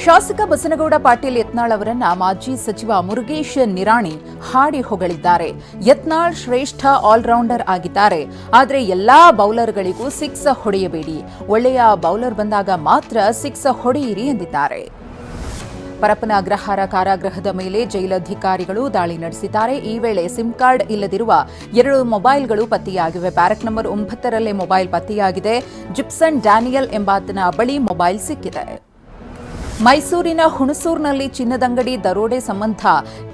ಶಾಸಕ ಬಸನಗೌಡ ಪಾಟೀಲ್ ಯತ್ನಾಳ್ ಅವರನ್ನ ಮಾಜಿ ಸಚಿವ ಮುರುಗೇಶ್ ನಿರಾಣಿ ಹಾಡಿ ಹೊಗಳಿದ್ದಾರೆ. ಯತ್ನಾಳ್ ಶ್ರೇಷ್ಠ ಆಲ್ರೌಂಡರ್ ಆಗಿದ್ದಾರೆ, ಆದರೆ ಎಲ್ಲಾ ಬೌಲರ್ಗಳಿಗೂ ಸಿಕ್ಸ್ ಹೊಡೆಯಬೇಡಿ, ಒಳ್ಳೆಯ ಬೌಲರ್ ಬಂದಾಗ ಮಾತ್ರ ಸಿಕ್ಸ್ ಹೊಡೆಯಿರಿ ಎಂದಿದ್ದಾರೆ. ಪರಪ್ಪನ ಅಗ್ರಹಾರ ಕಾರಾಗೃಹದ ಮೇಲೆ ಜೈಲಧಿಕಾರಿಗಳು ದಾಳಿ ನಡೆಸಿದ್ದಾರೆ. ಈ ವೇಳೆ ಸಿಮ್ ಕಾರ್ಡ್ ಇಲ್ಲದಿರುವ 2 ಮೊಬೈಲ್ಗಳು ಪತ್ತೆಯಾಗಿವೆ. ಬ್ಯಾರಕ್ ನಂಬರ್ 9ರಲ್ಲೇ ಮೊಬೈಲ್ ಪತ್ತೆಯಾಗಿದೆ. ಜಿಪ್ಸನ್ ಡ್ಯಾನಿಯಲ್ ಎಂಬಾತನ ಬಳಿ ಮೊಬೈಲ್ ಸಿಕ್ಕಿದೆ. ಮೈಸೂರಿನ ಹುಣಸೂರಿನಲ್ಲಿ ಚಿನ್ನದಂಗಡಿ ದರೋಡೆ ಸಂಬಂಧ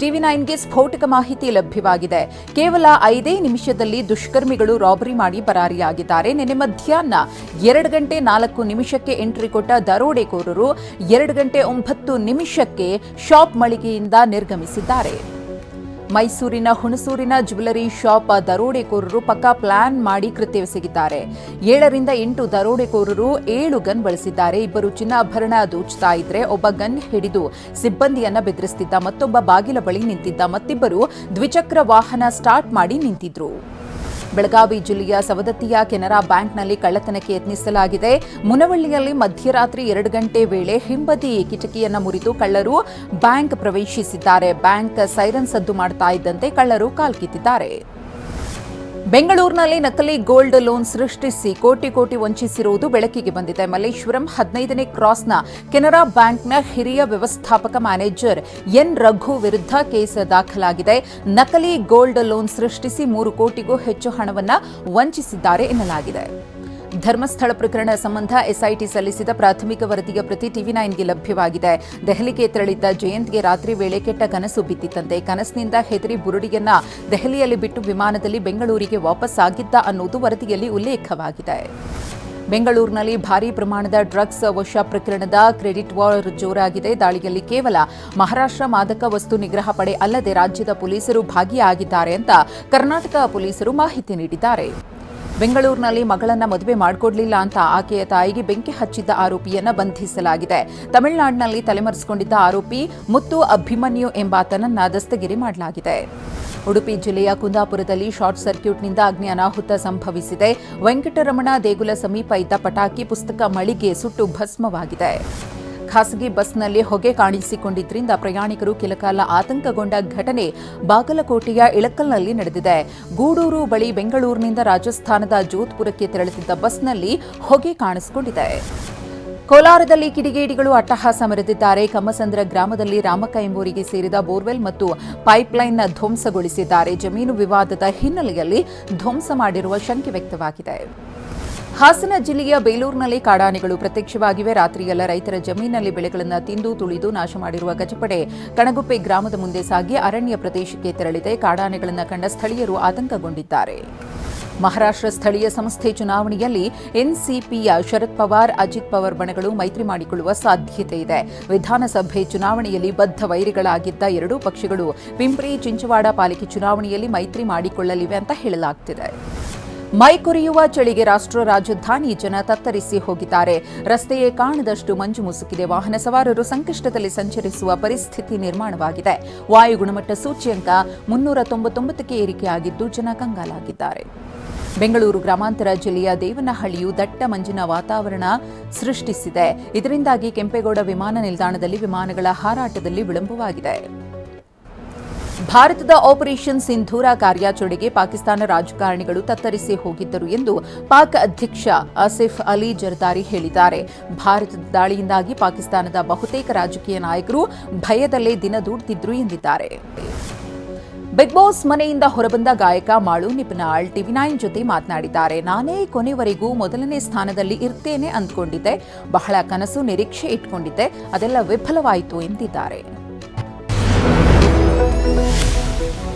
TV9ಗೆ ಸ್ಫೋಟಕ ಮಾಹಿತಿ ಲಭ್ಯವಾಗಿದೆ. ಕೇವಲ 5 ನಿಮಿಷದಲ್ಲಿ ದುಷ್ಕರ್ಮಿಗಳು ರಾಬರಿ ಮಾಡಿ ಪರಾರಿಯಾಗಿದ್ದಾರೆ. ನಿನ್ನೆ ಮಧ್ಯಾಹ್ನ 2 ಗಂಟೆ 4 ನಿಮಿಷಕ್ಕೆ ಎಂಟ್ರಿ ಕೊಟ್ಟ ದರೋಡೆಕೋರರು 2 ಗಂಟೆ 9 ನಿಮಿಷಕ್ಕೆ ಶಾಪ್ ಮಳಿಗೆಯಿಂದ ನಿರ್ಗಮಿಸಿದ್ದಾರೆ. ಮೈಸೂರಿನ ಹುಣಸೂರಿನ ಜ್ಯುವೆಲರಿ ಶಾಪ್ ದರೋಡೆಕೋರರು ಪಕ್ಕಾ ಪ್ಲಾನ್ ಮಾಡಿ ಕೃತ್ಯವೆಸಗಿದ್ದಾರೆ. 7 ರಿಂದ 8 ದರೋಡೆಕೋರರು 7 ಗನ್ ಬಳಸಿದ್ದಾರೆ. ಇಬ್ಬರು ಚಿನ್ನಾಭರಣ ದೋಚ್ತಾ ಇದ್ರೆ ಒಬ್ಬ ಗನ್ ಹಿಡಿದು ಸಿಬ್ಬಂದಿಯನ್ನ ಬೆದರಿಸುತ್ತಿದ್ದ, ಮತ್ತೊಬ್ಬ ಬಾಗಿಲ ಬಳಿ ನಿಂತಿದ್ದ, ಮತ್ತಿಬ್ಬರು ದ್ವಿಚಕ್ರ ವಾಹನ ಸ್ಟಾರ್ಟ್ ಮಾಡಿ ನಿಂತಿದ್ರು. ಬೆಳಗಾವಿ ಜಿಲ್ಲೆಯ ಸವದತ್ತಿಯ ಕೆನರಾ ಬ್ಯಾಂಕ್ನಲ್ಲಿ ಕಳ್ಳತನಕ್ಕೆ ಯತ್ನಿಸಲಾಗಿದೆ. ಮುನವಳ್ಳಿಯಲ್ಲಿ ಮಧ್ಯರಾತ್ರಿ 2 ಗಂಟೆ ವೇಳೆ ಹಿಂಬದಿ ಕಿಟಕಿಯನ್ನು ಮುರಿದು ಕಳ್ಳರು ಬ್ಯಾಂಕ್ ಪ್ರವೇಶಿಸಿದ್ದಾರೆ. ಬ್ಯಾಂಕ್ ಸೈರನ್ ಸದ್ದು ಮಾಡ್ತಾ ಇದ್ದಂತೆ ಕಳ್ಳರು ಕಾಲ್ಕಿತ್ತಿದ್ದಾರೆ. ಬೆಂಗಳೂರಿನಲ್ಲಿ ನಕಲಿ ಗೋಲ್ಡ್ ಲೋನ್ ಸೃಷ್ಟಿಸಿ ಕೋಟಿ ವಂಚಿಸಿರುವುದು ಬೆಳಕಿಗೆ ಬಂದಿದೆ. ಮಲ್ಲೇಶ್ವರಂ 15ನೇ ಕ್ರಾಸ್ನ ಕೆನರಾ ಬ್ಯಾಂಕ್ನ ಹಿರಿಯ ವ್ಯವಸ್ಥಾಪಕ ಮ್ಯಾನೇಜರ್ ಎನ್ ರಘು ವಿರುದ್ಧ ಕೇಸ್ ದಾಖಲಾಗಿದೆ. ನಕಲಿ ಗೋಲ್ಡ್ ಲೋನ್ ಸೃಷ್ಟಿಸಿ 3 ಕೋಟಿಗೂ ಹೆಚ್ಚು ಹಣವನ್ನು ವಂಚಿಸಿದ್ದಾರೆ ಎನ್ನಲಾಗಿದೆ. ಧರ್ಮಸ್ಥಳ ಪ್ರಕರಣ ಸಂಬಂಧ ಎಸ್ಐಟಿ ಸಲ್ಲಿಸಿದ ಪ್ರಾಥಮಿಕ ವರದಿಯ ಪ್ರತಿ TV9ಗೆ ಲಭ್ಯವಾಗಿದೆ. ದೆಹಲಿಗೆ ತೆರಳಿದ್ದ ಜಯಂತ್ಗೆ ರಾತ್ರಿ ವೇಳೆ ಕೆಟ್ಟ ಕನಸು ಬಿದ್ದಿತ್ತಂತೆ. ಕನಸಿನಿಂದ ಹೆದರಿ ಬುರುಡಿಯನ್ನ ದೆಹಲಿಯಲ್ಲಿ ಬಿಟ್ಟು ವಿಮಾನದಲ್ಲಿ ಬೆಂಗಳೂರಿಗೆ ವಾಪಸ್ ಆಗಿದ್ದ ಅನ್ನೋದು ವರದಿಯಲ್ಲಿ ಉಲ್ಲೇಖವಾಗಿದೆ. ಬೆಂಗಳೂರಿನಲ್ಲಿ ಭಾರೀ ಪ್ರಮಾಣದ ಡ್ರಗ್ಸ್ ವಶ ಪ್ರಕರಣದ ಕ್ರೆಡಿಟ್ ವಾರ್ ಜೋರಾಗಿದೆ. ದಾಳಿಯಲ್ಲಿ ಕೇವಲ ಮಹಾರಾಷ್ಟ್ರ ಮಾದಕ ವಸ್ತು ನಿಗ್ರಹ ಪಡೆ ಅಲ್ಲದೆ ರಾಜ್ಯದ ಪೊಲೀಸರು ಭಾಗಿಯಾಗಿದ್ದಾರೆ ಅಂತ ಕರ್ನಾಟಕ ಪೊಲೀಸರು ಮಾಹಿತಿ ನೀಡಿದ್ದಾರೆ. ಬೆಂಗಳೂರಿನಲ್ಲಿ ಮಗಳನ್ನ ಮದುವೆ ಮಾಡಿಕೊಡ್ಲಿಲ್ಲ ಅಂತ ಆಕೆಯ ತಾಯಿಗೆ ಬೆಂಕಿ ಹಚ್ಚಿದ್ದ ಆರೋಪಿಯನ್ನ ಬಂಧಿಸಲಾಗಿದೆ. ತಮಿಳುನಾಡಿನಲ್ಲಿ ತಲೆಮರೆಸಿಕೊಂಡಿದ್ದ ಆರೋಪಿ ಮುತ್ತು ಅಭಿಮನ್ಯು ಎಂಬಾತನನ್ನ ದಸ್ತಗಿರಿ ಮಾಡಲಾಗಿದೆ. ಉಡುಪಿ ಜಿಲ್ಲೆಯ ಕುಂದಾಪುರದಲ್ಲಿ ಶಾರ್ಟ್ ಸರ್ಕ್ಯೂಟ್ನಿಂದ ಅಗ್ನಿ ಅನಾಹುತ ಸಂಭವಿಸಿದೆ. ವೆಂಕಟರಮಣ ದೇಗುಲ ಸಮೀಪ ಇದ್ದ ಪಟಾಕಿ ಪುಸ್ತಕ ಮಳಿಗೆ ಸುಟ್ಟು ಭಸ್ಮವಾಗಿದೆ. ಖಾಸಗಿ ಬಸ್ನಲ್ಲಿ ಹೊಗೆ ಕಾಣಿಸಿಕೊಂಡಿದ್ದರಿಂದ ಪ್ರಯಾಣಿಕರು ಕೆಲಕಾಲ ಆತಂಕಗೊಂಡ ಘಟನೆ ಬಾಗಲಕೋಟೆಯ ಇಳಕಲ್ನಲ್ಲಿ ನಡೆದಿದೆ. ಗೂಡೂರು ಬಳಿ ಬೆಂಗಳೂರಿನಿಂದ ರಾಜಸ್ಥಾನದ ಜೋಧ್ಪುರಕ್ಕೆ ತೆರಳುತ್ತಿದ್ದ ಬಸ್ನಲ್ಲಿ ಹೊಗೆ ಕಾಣಿಸಿಕೊಂಡಿದೆ. ಕೋಲಾರದಲ್ಲಿ ಕಿಡಿಗೇಡಿಗಳು ಅಟ್ಟಹಾಸ ಮೆರೆದಿದ್ದಾರೆ. ಕಮ್ಮಸಂದ್ರ ಗ್ರಾಮದಲ್ಲಿ ರಾಮಕ್ಕ ಎಂಬುವರಿಗೆ ಸೇರಿದ ಬೋರ್ವೆಲ್ ಮತ್ತು ಪೈಪ್ಲೈನ್ ಧ್ವಂಸಗೊಳಿಸಿದ್ದಾರೆ. ಜಮೀನು ವಿವಾದದ ಹಿನ್ನೆಲೆಯಲ್ಲಿ ಧ್ವಂಸ ಮಾಡಿರುವ ಶಂಕೆ ವ್ಯಕ್ತವಾಗಿದೆ. ಹಾಸನ ಜಿಲ್ಲೆಯ ಬೇಲೂರಿನಲ್ಲಿ ಕಾಡಾನೆಗಳು ಪ್ರತ್ಯಕ್ಷವಾಗಿವೆ. ರಾತ್ರಿಯೆಲ್ಲ ರೈತರ ಜಮೀನಲ್ಲಿ ಬೆಳೆಗಳನ್ನು ತಿಂದು ತುಳಿದು ನಾಶ ಮಾಡಿರುವ ಗಜಪಡೆ ಕಣಗುಪ್ಪೆ ಗ್ರಾಮದ ಮುಂದೆ ಸಾಗಿ ಅರಣ್ಯ ಪ್ರದೇಶಕ್ಕೆ ತೆರಳಿದೆ. ಕಾಡಾನೆಗಳನ್ನು ಕಂಡ ಸ್ಥಳೀಯರು ಆತಂಕಗೊಂಡಿದ್ದಾರೆ. ಮಹಾರಾಷ್ಟ್ರ ಸ್ಥಳೀಯ ಸಂಸ್ಥೆ ಚುನಾವಣೆಯಲ್ಲಿ ಎನ್ಸಿಪಿಯ ಶರದ್ ಪವಾರ್, ಅಜಿತ್ ಪವಾರ್ ಬಣಗಳು ಮೈತ್ರಿ ಮಾಡಿಕೊಳ್ಳುವ ಸಾಧ್ಯತೆ ಇದೆ. ವಿಧಾನಸಭೆ ಚುನಾವಣೆಯಲ್ಲಿ ಬದ್ಧ ವೈರಿಗಳಾಗಿದ್ದ 2 ಪಕ್ಷಗಳು ಪಿಂಪ್ರಿ ಚಿಂಚವಾಡ ಪಾಲಿಕೆ ಚುನಾವಣೆಯಲ್ಲಿ ಮೈತ್ರಿ ಮಾಡಿಕೊಳ್ಳಲಿವೆ ಅಂತ ಹೇಳಲಾಗುತ್ತಿದೆ. ಮೈ ಕೊರೆಯುವ ಚಳಿಗೆ ರಾಷ್ಟ್ರ ರಾಜಧಾನಿ ಜನ ತತ್ತರಿಸಿ ಹೋಗಿದ್ದಾರೆ. ರಸ್ತೆಯೇ ಕಾಣದಷ್ಟು ಮಂಜು ಮುಸುಕಿದೆ. ವಾಹನ ಸವಾರರು ಸಂಕಷ್ಟದಲ್ಲಿ ಸಂಚರಿಸುವ ಪರಿಸ್ಥಿತಿ ನಿರ್ಮಾಣವಾಗಿದೆ. ವಾಯು ಗುಣಮಟ್ಟ ಸೂಚ್ಯಂಕ 399ಕ್ಕೆ ಏರಿಕೆಯಾಗಿದ್ದು ಜನ ಕಂಗಾಲಾಗಿದ್ದಾರೆ. ಬೆಂಗಳೂರು ಗ್ರಾಮಾಂತರ ಜಿಲ್ಲೆಯ ದೇವನಹಳ್ಳಿಯು ದಟ್ಟ ಮಂಜಿನ ವಾತಾವರಣ ಸೃಷ್ಟಿಸಿದೆ. ಇದರಿಂದಾಗಿ ಕೆಂಪೇಗೌಡ ವಿಮಾನ ನಿಲ್ದಾಣದಲ್ಲಿ ವಿಮಾನಗಳ ಹಾರಾಟದಲ್ಲಿ ವಿಳಂಬವಾಗಿದೆ. ಭಾರತದ ಆಪರೇಷನ್ ಸಿಂಧೂರ ಕಾರ್ಯಾಚರಣೆಗೆ ಪಾಕಿಸ್ತಾನ ರಾಜಕಾರಣಿಗಳು ತತ್ತರಿಸಿ ಹೋಗಿದ್ದರು ಎಂದು ಪಾಕ್ ಅಧ್ಯಕ್ಷ ಆಸಿಫ್ ಅಲಿ ಜರ್ದಾರಿ ಹೇಳಿದ್ದಾರೆ. ಭಾರತದ ದಾಳಿಯಿಂದಾಗಿ ಪಾಕಿಸ್ತಾನದ ಬಹುತೇಕ ರಾಜಕೀಯ ನಾಯಕರು ಭಯದಲ್ಲೇ ದಿನ ದೂಡುತ್ತಿದ್ರು ಎಂದಿದ್ದಾರೆ. ಬಿಗ್ ಬಾಸ್ ಮನೆಯಿಂದ ಹೊರಬಂದ ಗಾಯಕ ಮಾಳು ನಿಪನಾಳ್ TV9 ಜೊತೆ ಮಾತನಾಡಿದ್ದಾರೆ. ನಾನೇ ಕೊನೆವರೆಗೂ ಮೊದಲನೇ ಸ್ಥಾನದಲ್ಲಿ ಇರ್ತೇನೆ ಅಂದ್ಕೊಂಡಿದ್ದೆ. ಬಹಳ ಕನಸು ನಿರೀಕ್ಷೆ ಇಟ್ಕೊಂಡಿದ್ದೆ, ಅದೆಲ್ಲ ವಿಫಲವಾಯಿತು ಎಂದಿದ್ದಾರೆ.